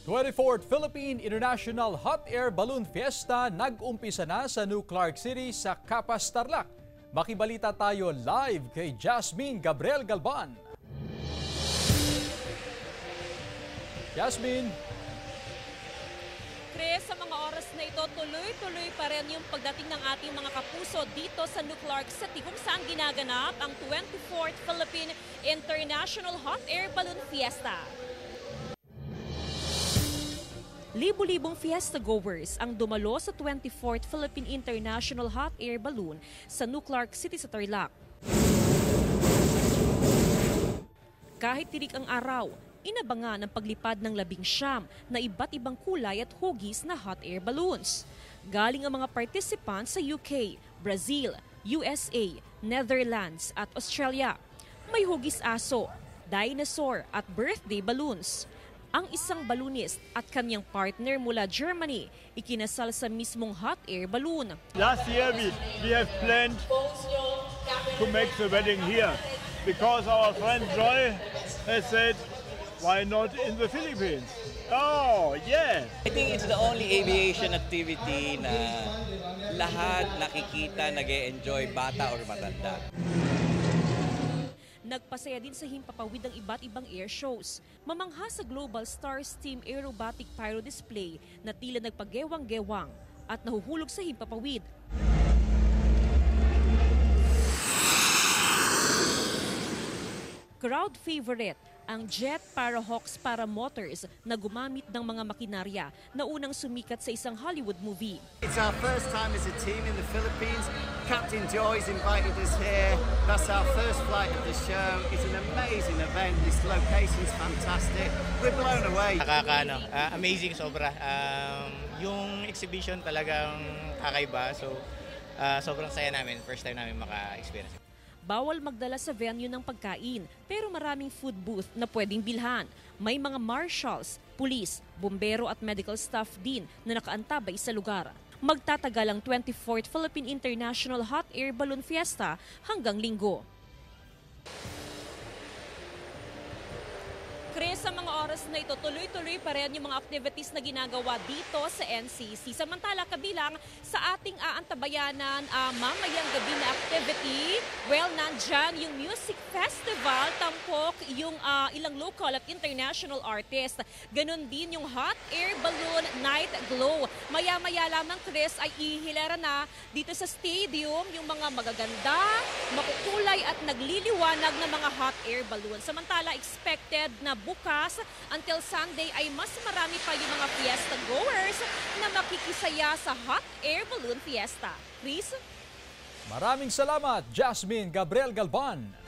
24th Philippine International Hot Air Balloon Fiesta nag-umpisa na sa New Clark City sa Capas, Tarlac. Makibalita tayo live kay Jasmine Gabriel Galban. Jasmine. Chris, sa mga oras na ito, tuloy-tuloy pa rin yung pagdating ng ating mga kapuso dito sa New Clark City kung saan ginaganap ang 24th Philippine International Hot Air Balloon Fiesta. Libo-libong fiesta goers ang dumalo sa 24th Philippine International Hot Air Balloon sa New Clark City sa Tarlac. Kahit tirik ang araw, inabangan ang paglipad ng 19 na iba't ibang kulay at hugis na hot air balloons. Galing ang mga participants sa UK, Brazil, USA, Netherlands at Australia. May hugis aso, dinosaur at birthday balloons. Ang isang balloonist at kanyang partner mula Germany ikinasal sa mismong hot air balloon. Last year we have planned to make the wedding here because our friend Joy has said, why not in the Philippines? Oh, yeah! I think it's the only aviation activity na lahat nakikita, nag-e-enjoy, bata or matanda. Nagpasaya din sa himpapawid ang iba't ibang air shows. Mamangha sa Global Stars Team Aerobatic Pyro Display na tila nagpagewang-gewang at nahuhulog sa himpapawid. Crowd favorite ang Jet Parahawks Paramotors na gumamit ng mga makinarya na unang sumikat sa isang Hollywood movie. It's our first time as a team in the Philippines. Captain Joy's invited us here. That's our first flight of the show. It's an amazing event. This location's fantastic. We're blown away. Amazing sobra. Yung exhibition talagang kakaiba. So sobrang saya namin. First time namin maka-experience. Bawal magdala sa venue ng pagkain, pero maraming food booth na pwedeng bilhan. May mga marshals, pulis, bumbero at medical staff din na nakaantabay sa lugar. Magtatagal ang 24th Philippine International Hot Air Balloon Fiesta hanggang Linggo. Chris, sa mga oras na ito, tuloy-tuloy pa rin yung mga activities na ginagawa dito sa NCC. Samantala, kabilang sa ating aantabayanan mamayang gabi na activity, well, nandyan yung music festival, tampok yung ilang local at international artists. Ganon din yung hot air balloon night glow. Maya-maya lamang, Chris, ay ihilera na dito sa stadium yung mga magaganda, makukulay at nagliliwanag na mga hot air balloon. Samantala, expected na bukas until Sunday ay mas marami pa yung mga fiesta goers na makikisaya sa Hot Air Balloon Fiesta. Chris? Maraming salamat, Jasmine Gabriel Galban.